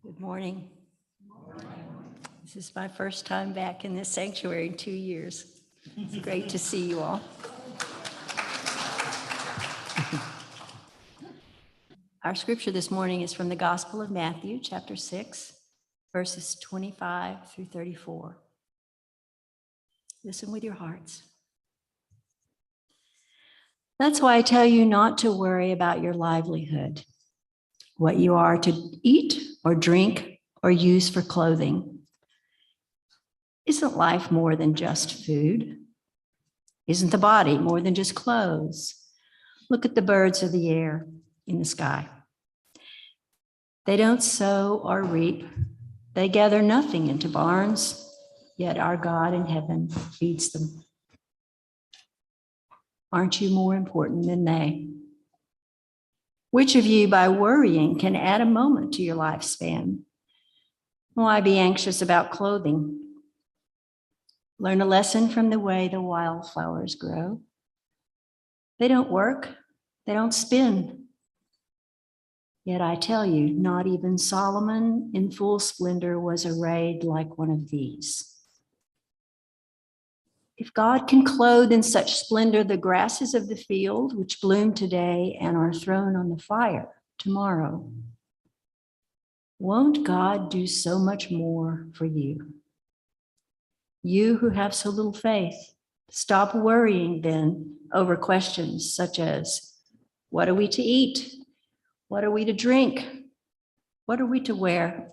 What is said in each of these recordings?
Good morning. This is my first time back in this sanctuary in 2 years. It's great to see you all. Our scripture this morning is from the Gospel of Matthew, chapter 6, verses 25 through 34. Listen with your hearts. That's why I tell you not to worry about your livelihood, what you are to eat or drink or use for clothing. Isn't life more than just food? Isn't the body more than just clothes? Look at the birds of the air in the sky. They don't sow or reap. They gather nothing into barns, yet our God in heaven feeds them. Aren't you more important than they? Which of you, by worrying, can add a moment to your lifespan? Why be anxious about clothing? Learn a lesson from the way the wildflowers grow. They don't work, they don't spin. Yet I tell you, not even Solomon in full splendor was arrayed like one of these. If God can clothe in such splendor the grasses of the field, which bloom today and are thrown on the fire tomorrow, won't God do so much more for you? You who have so little faith, stop worrying then over questions such as, what are we to eat? What are we to drink? What are we to wear?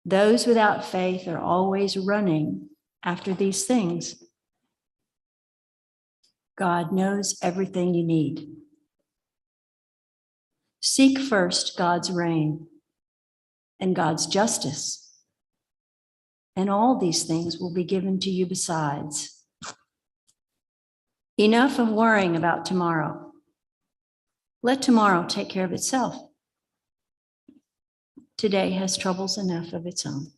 Those without faith are always running after these things. God knows everything you need. Seek first God's reign and God's justice, and all these things will be given to you besides. Enough of worrying about tomorrow. Let tomorrow take care of itself. Today has troubles enough of its own.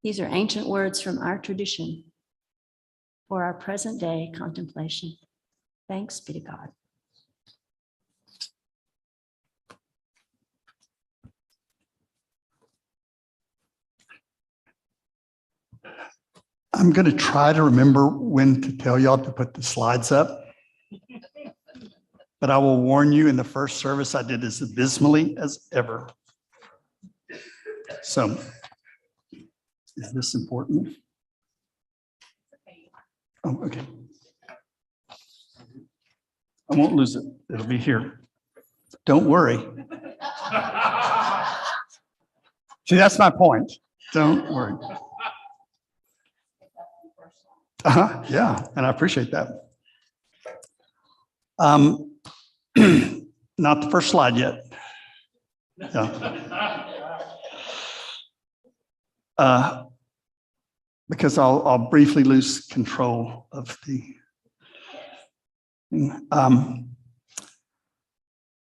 These are ancient words from our tradition for our present day contemplation. Thanks be to God. I'm going to try to remember when to tell y'all to put the slides up. But I will warn you, in the first service, I did as abysmally as ever. So, is this important? Oh, okay. I won't lose it. It'll be here. Don't worry. See, that's my point. Don't worry. Yeah, and I appreciate that. Not the first slide yet. Yeah. Because I'll briefly lose control of the thing.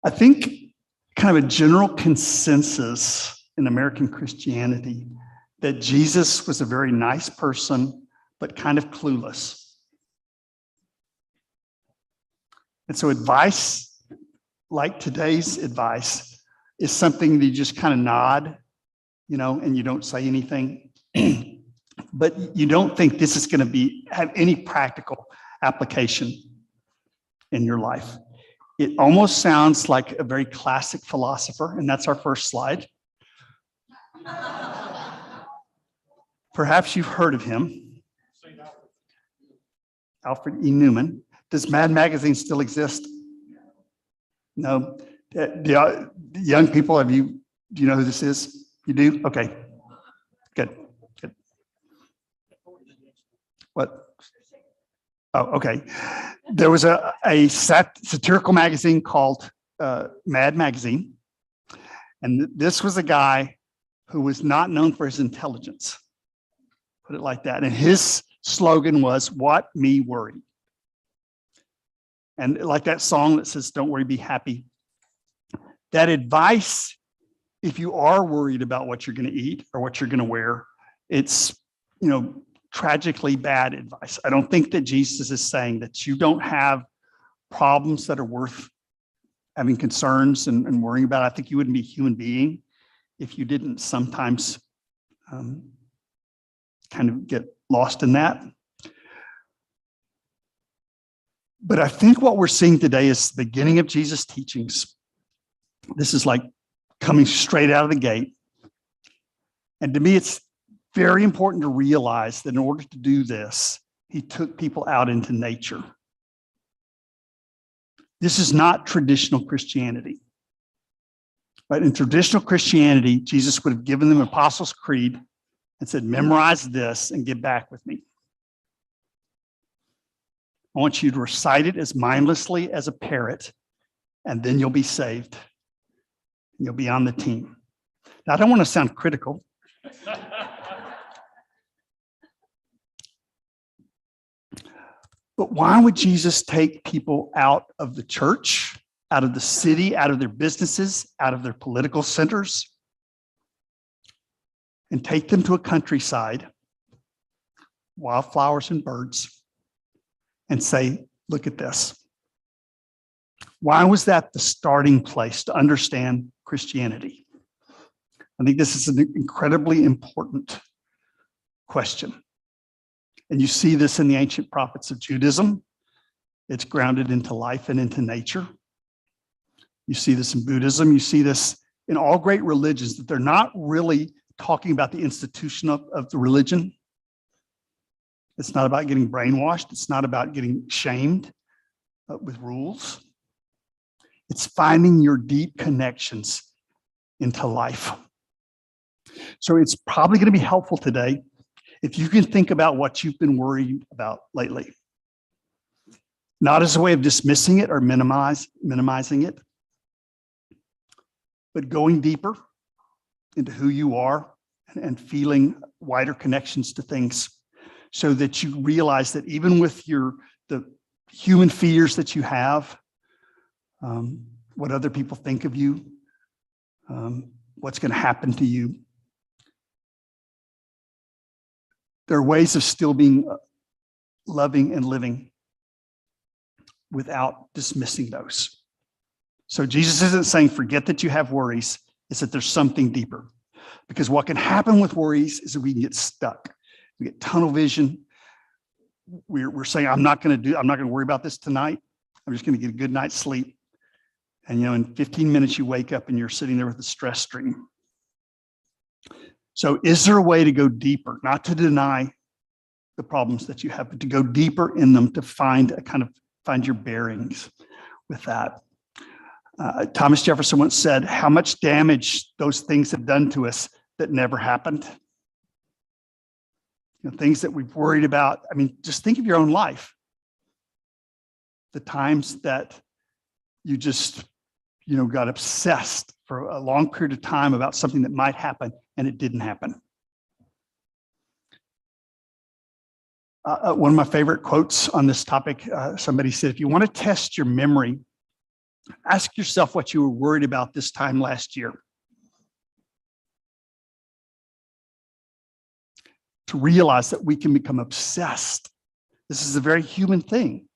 I think kind of a general consensus in American Christianity that Jesus was a very nice person, but kind of clueless. And so advice, like today's advice, is something that you just kind of nod, and you don't say anything. But you don't think this is going to have any practical application in your life. It almost sounds like a very classic philosopher, and that's our first slide. Perhaps you've heard of him. Alfred E. Newman. Does Mad Magazine still exist? No. The young people, do you know who this is? You do? Okay. Good. What? Oh, okay. There was a satirical magazine called Mad Magazine. And this was a guy who was not known for his intelligence. Put it like that. And his slogan was, "What me worry." And like that song that says, "Don't worry, be happy." That advice, if you are worried about what you're going to eat or what you're going to wear, it's, tragically bad advice. I don't think that Jesus is saying that you don't have problems that are worth having concerns and worrying about it. I think you wouldn't be a human being if you didn't sometimes kind of get lost in that. But I think what we're seeing today is the beginning of Jesus' teachings. This is like coming straight out of the gate. And to me, it's very important to realize that in order to do this, he took people out into nature. This is not traditional Christianity. Right? In traditional Christianity, Jesus would have given them Apostles' Creed and said, memorize this and get back with me. I want you to recite it as mindlessly as a parrot, and then you'll be saved. You'll be on the team. Now, I don't want to sound critical. But why would Jesus take people out of the church, out of the city, out of their businesses, out of their political centers, and take them to a countryside, wildflowers and birds, and say, look at this? Why was that the starting place to understand Christianity? I think this is an incredibly important question. And you see this in the ancient prophets of Judaism. It's grounded into life and into nature. You see this in Buddhism. You see this in all great religions, that they're not really talking about the institution of the religion. It's not about getting brainwashed. It's not about getting shamed with rules. It's finding your deep connections into life. So it's probably going to be helpful today if you can think about what you've been worried about lately. Not as a way of dismissing it or minimizing it, but going deeper into who you are and feeling wider connections to things, so that you realize that even with the human fears that you have, what other people think of you, what's going to happen to you, there are ways of still being loving and living without dismissing those. So Jesus isn't saying forget that you have worries, it's that there's something deeper. Because what can happen with worries is that we can get stuck. We get tunnel vision. We're saying, I'm not going to worry about this tonight. I'm just going to get a good night's sleep. And in 15 minutes you wake up and you're sitting there with a stress stream. So is there a way to go deeper, not to deny the problems that you have, but to go deeper in them, to find your bearings with that? Thomas Jefferson once said, how much damage those things have done to us that never happened. Things that we've worried about. I mean, just think of your own life. The times that you just, got obsessed for a long period of time about something that might happen and it didn't happen. One of my favorite quotes on this topic, somebody said, if you want to test your memory, ask yourself what you were worried about this time last year. To realize that we can become obsessed. This is a very human thing.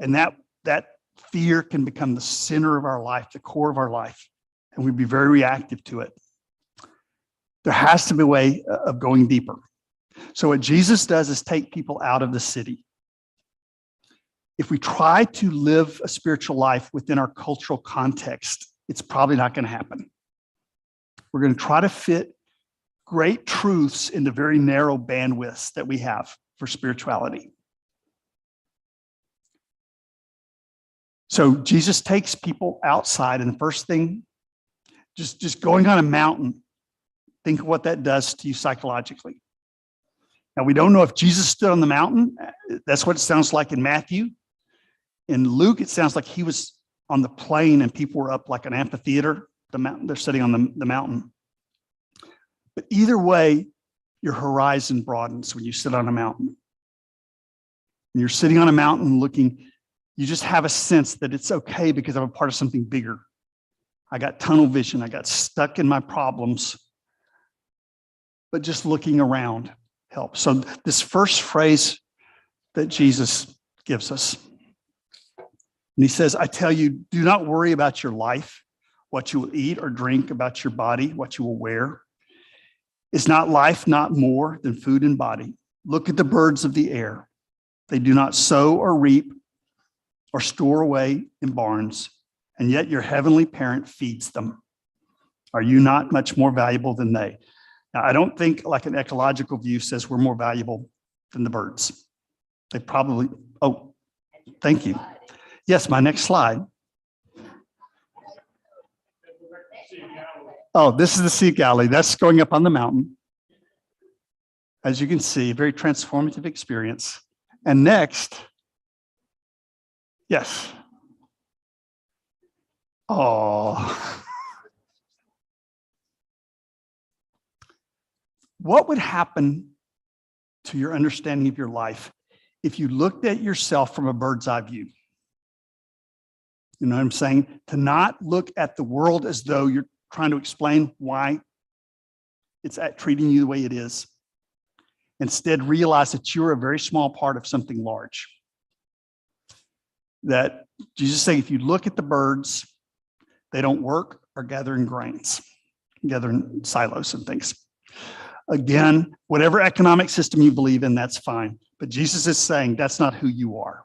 And that fear can become the center of our life, the core of our life, and we'd be very reactive to it. There has to be a way of going deeper. So what Jesus does is take people out of the city. If we try to live a spiritual life within our cultural context, it's probably not going to happen. We're going to try to fit great truths into very narrow bandwidths that we have for spirituality. So Jesus takes people outside, and the first thing, just going on a mountain, think of what that does to you psychologically. Now, we don't know if Jesus stood on the mountain. That's what it sounds like in Matthew. In Luke, it sounds like he was on the plain and people were up like an amphitheater. The mountain, they're sitting on the mountain. But either way, your horizon broadens when you sit on a mountain. When you're sitting on a mountain looking, you just have a sense that it's okay because I'm a part of something bigger. I got tunnel vision. I got stuck in my problems. But just looking around helps. So this first phrase that Jesus gives us, And he says, I tell you, do not worry about your life, what you will eat or drink, about your body, what you will wear. Is not life not more than food and body? Look at the birds of the air. They do not sow or reap or store away in barns, and yet your heavenly parent feeds them. Are you not much more valuable than they? Now, I don't think like an ecological view says we're more valuable than the birds. They probably, oh, thank you. Yes, my next slide. Oh, this is the Sea of Galilee. That's going up on the mountain. As you can see, very transformative experience. And next, yes. Oh. What would happen to your understanding of your life if you looked at yourself from a bird's eye view? You know what I'm saying? To not look at the world as though you're trying to explain why it's treating you the way it is. Instead, realize that you're a very small part of something large. That Jesus is saying, if you look at the birds, they don't work or gathering grains, gathering silos and things. Again, whatever economic system you believe in, that's fine. But Jesus is saying that's not who you are.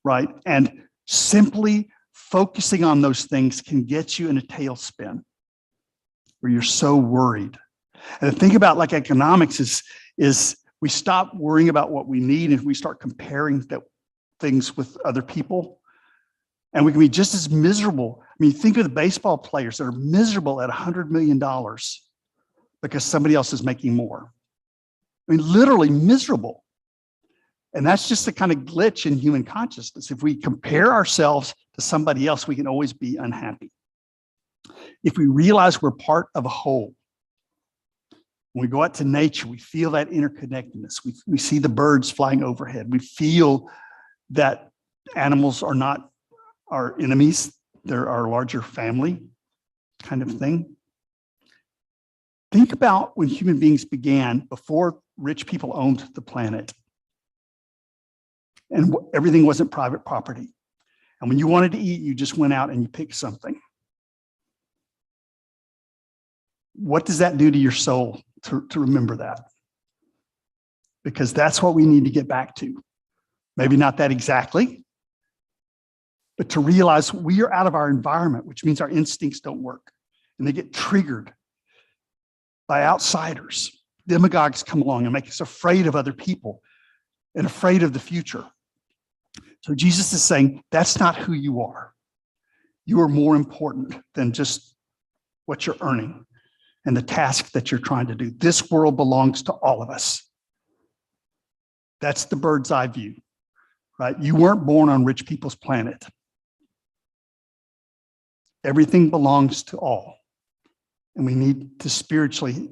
Right? And simply focusing on those things can get you in a tailspin where you're so worried. And the thing about like economics is we stop worrying about what we need and we start comparing things with other people. And we can be just as miserable. I mean, think of the baseball players that are miserable at $100 million because somebody else is making more. I mean, literally miserable. And that's just the kind of glitch in human consciousness. If we compare ourselves to somebody else, we can always be unhappy. If we realize we're part of a whole, when we go out to nature, we feel that interconnectedness. We see the birds flying overhead. We feel that animals are not our enemies. They're our larger family kind of thing. Think about when human beings began, before rich people owned the planet. And everything wasn't private property. And when you wanted to eat, you just went out and you picked something. What does that do to your soul to remember that? Because that's what we need to get back to. Maybe not that exactly, but to realize we are out of our environment, which means our instincts don't work. And they get triggered by outsiders. Demagogues come along and make us afraid of other people and afraid of the future. So Jesus is saying, that's not who you are. You are more important than just what you're earning and the task that you're trying to do. This world belongs to all of us. That's the bird's eye view, right? You weren't born on rich people's planet. Everything belongs to all. And we need to spiritually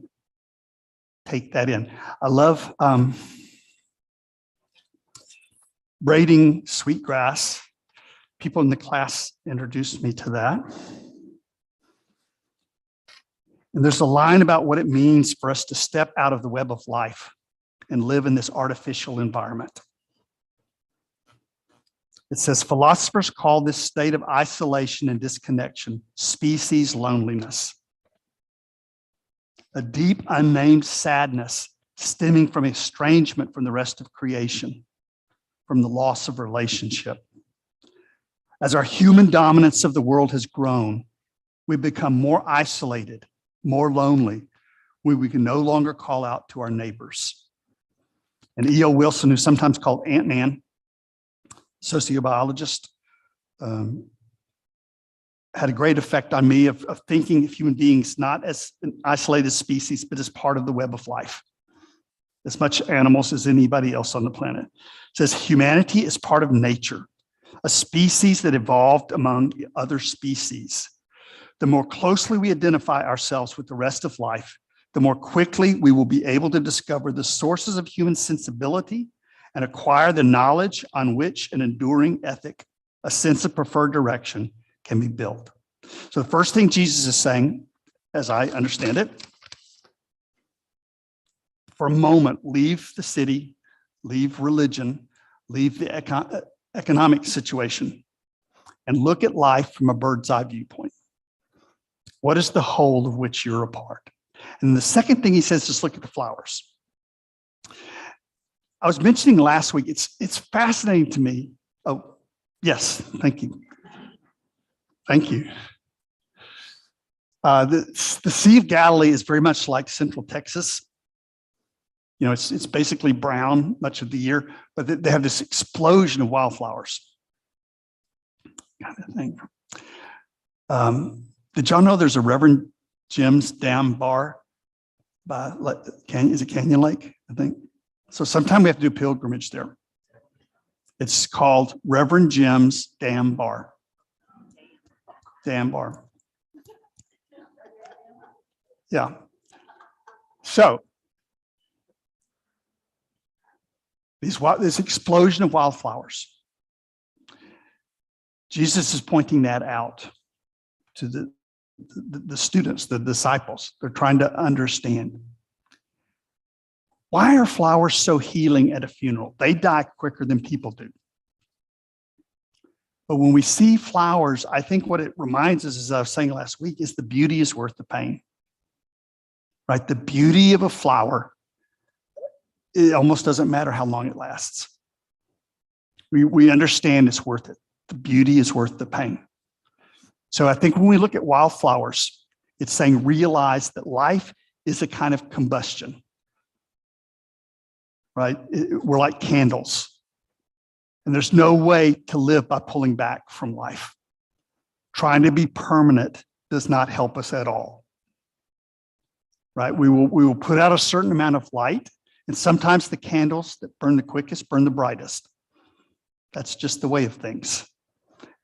take that in. I love braiding sweetgrass. People in the class introduced me to that. And there's a line about what it means for us to step out of the web of life and live in this artificial environment. It says, philosophers call this state of isolation and disconnection species loneliness, a deep, unnamed sadness stemming from estrangement from the rest of creation, from the loss of relationship. As our human dominance of the world has grown, we've become more isolated, more lonely, when we can no longer call out to our neighbors. And E.O. Wilson, who's sometimes called Ant-Man, sociobiologist, had a great effect on me of thinking of human beings not as an isolated species, but as part of the web of life, as much animals as anybody else on the planet. It says humanity is part of nature, a species that evolved among other species. The more closely we identify ourselves with the rest of life, the more quickly we will be able to discover the sources of human sensibility and acquire the knowledge on which an enduring ethic, a sense of preferred direction, can be built. So the first thing Jesus is saying, as I understand it, for a moment, leave the city, leave religion, leave the economic situation and look at life from a bird's eye viewpoint. What is the whole of which you're a part? And the second thing he says is look at the flowers. I was mentioning last week, it's fascinating to me. Oh, yes, thank you. Thank you. The Sea of Galilee is very much like Central Texas. You know, it's basically brown much of the year, but they have this explosion of wildflowers kind of thing. Did y'all know there's a Reverend Jim's Dam Bar by, is it Canyon Lake, I think? So sometime we have to do a pilgrimage there. It's called Reverend Jim's Dam Bar. Dam Bar. Yeah. So this explosion of wildflowers, Jesus is pointing that out to the students, the disciples. They're trying to understand. Why are flowers so healing at a funeral? They die quicker than people do. But when we see flowers, I think what it reminds us, as I was saying last week, is the beauty is worth the pain. Right? The beauty of a flower, it almost doesn't matter how long it lasts. We understand it's worth it. The beauty is worth the pain. So I think when we look at wildflowers, it's saying realize that life is a kind of combustion. Right? We're like candles. And there's no way to live by pulling back from life. Trying to be permanent does not help us at all. Right? We will put out a certain amount of light, and sometimes the candles that burn the quickest burn the brightest. That's just the way of things.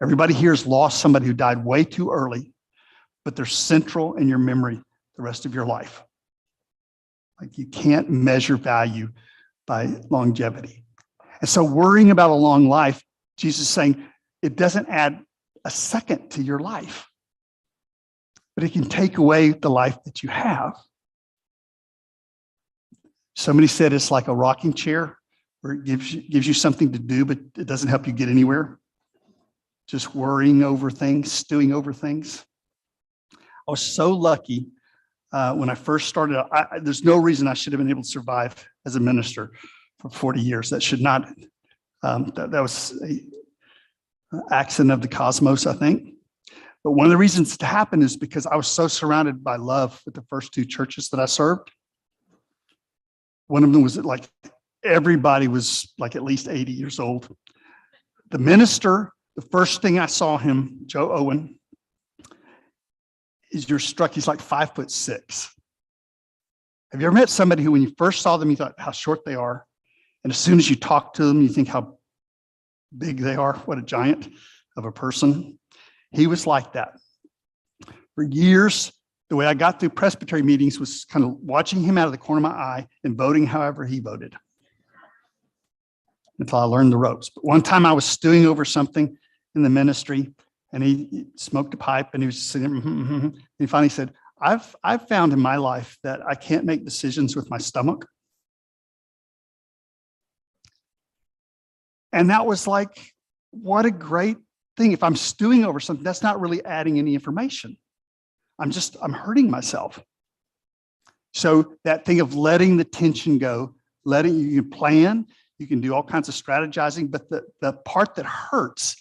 Everybody here has lost somebody who died way too early, but they're central in your memory the rest of your life. Like you can't measure value by longevity. And so worrying about a long life, Jesus is saying it doesn't add a second to your life, but it can take away the life that you have. Somebody said it's like a rocking chair where it gives you something to do, but it doesn't help you get anywhere. Just worrying over things, stewing over things. I was so lucky when I first started. There's no reason I should have been able to survive as a minister for 40 years. That should not, that was an accident of the cosmos, I think. But one of the reasons it happened is because I was so surrounded by love with the first two churches that I served. One of them was like, everybody was like at least 80 years old. The minister, the first thing I saw him, Joe Owen, is you're struck, he's like 5'6". Have you ever met somebody who, when you first saw them, you thought how short they are? And as soon as you talk to them, you think how big they are, what a giant of a person. He was like that. For years, the way I got through presbytery meetings was kind of watching him out of the corner of my eye and voting however he voted until I learned the ropes. But one time I was stewing over something in the ministry, and he smoked a pipe, and he was sitting there, and he finally said, I've found in my life that I can't make decisions with my stomach. And that was like, what a great thing. If I'm stewing over something, that's not really adding any information. I'm hurting myself. So that thing of letting the tension go, you can plan, you can do all kinds of strategizing, but the part that hurts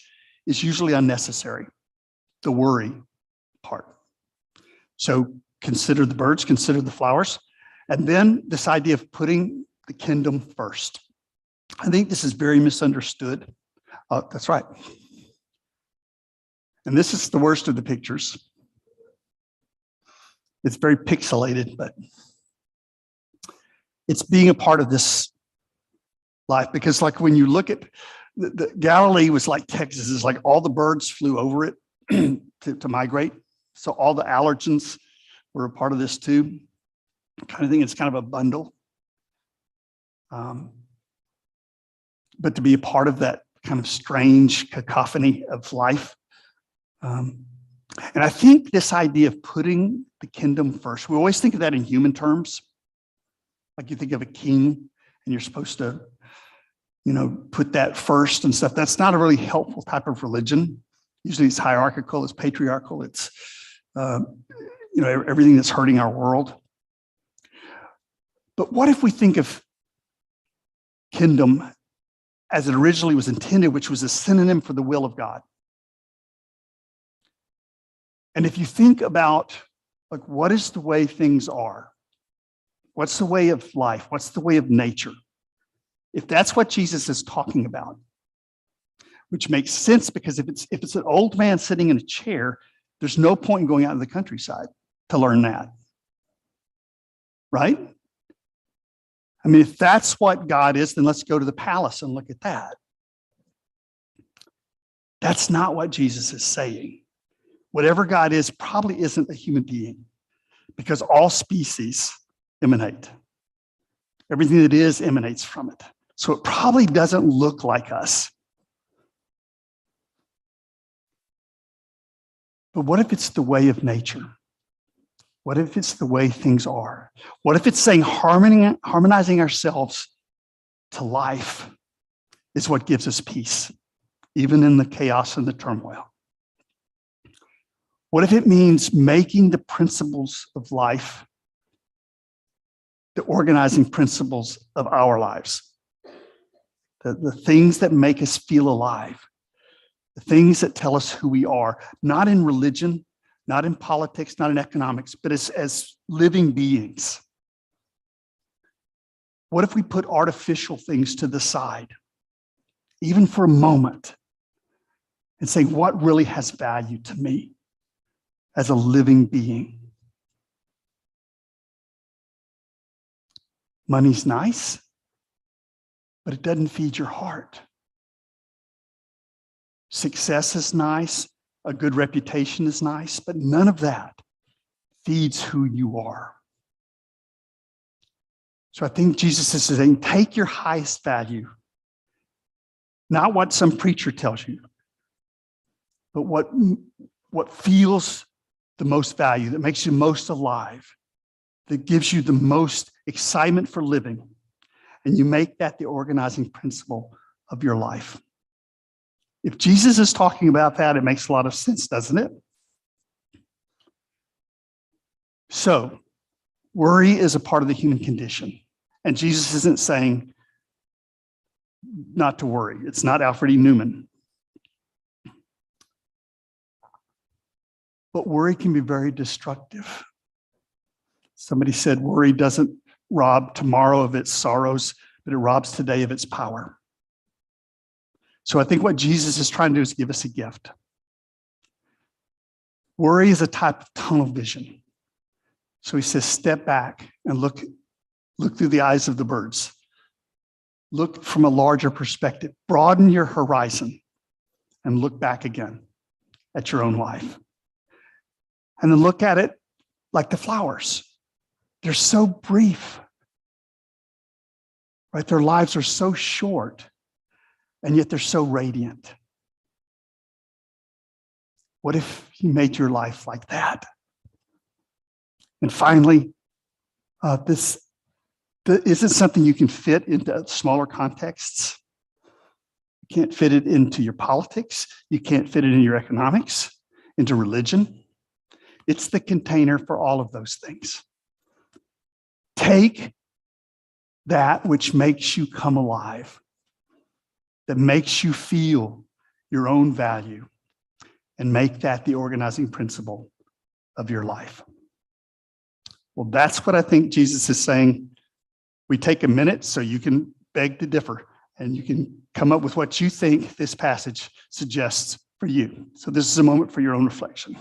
is usually unnecessary, the worry part. So consider the birds, consider the flowers, and then this idea of putting the kingdom first. I think this is very misunderstood. That's right. And this is the worst of the pictures. It's very pixelated, but it's being a part of this life. Because like when you look at the Galilee was like Texas, it's like all the birds flew over it to migrate. So all the allergens were a part of this too. I kind of think it's kind of a bundle. But to be a part of that kind of strange cacophony of life. And I think this idea of putting the kingdom first, we always think of that in human terms. Like you think of a king and you're supposed to put that first and stuff. That's not a really helpful type of religion. Usually it's hierarchical, it's patriarchal, it's, everything that's hurting our world. But what if we think of kingdom as it originally was intended, which was a synonym for the will of God? And if you think about, like, what is the way things are? What's the way of life? What's the way of nature? If that's what Jesus is talking about, which makes sense, because if it's an old man sitting in a chair, there's no point in going out in the countryside to learn that, right? I mean, if that's what God is, then let's go to the palace and look at that. That's not what Jesus is saying. Whatever God is probably isn't a human being, because all species emanate. Everything that is emanates from it. So it probably doesn't look like us. But what if it's the way of nature? What if it's the way things are? What if it's saying harmonizing ourselves to life is what gives us peace, even in the chaos and the turmoil? What if it means making the principles of life the organizing principles of our lives? The things that make us feel alive, the things that tell us who we are, not in religion, not in politics, not in economics, but as living beings. What if we put artificial things to the side, even for a moment, and say, what really has value to me as a living being? Money's nice, but it doesn't feed your heart. Success is nice, a good reputation is nice, but none of that feeds who you are. So I think Jesus is saying, take your highest value, not what some preacher tells you, but what feels the most value, that makes you most alive, that gives you the most excitement for living, and you make that the organizing principle of your life. If Jesus is talking about that, it makes a lot of sense, doesn't it? So, worry is a part of the human condition. And Jesus isn't saying not to worry. It's not Alfred E. Newman. But worry can be very destructive. Somebody said worry doesn't rob tomorrow of its sorrows, but it robs today of its power. So I think what Jesus is trying to do is give us a gift. Worry is a type of tunnel vision. So he says, step back and look through the eyes of the birds. Look from a larger perspective. Broaden your horizon and look back again at your own life. And then look at it like the flowers. They're so brief, right? Their lives are so short, and yet they're so radiant. What if you made your life like that? And finally, this isn't something you can fit into smaller contexts. You can't fit it into your politics. You can't fit it in your economics, into religion. It's the container for all of those things. Take that which makes you come alive, that makes you feel your own value, and make that the organizing principle of your life. Well, that's what I think Jesus is saying. We take a minute so you can beg to differ, and you can come up with what you think this passage suggests for you. So this is a moment for your own reflection.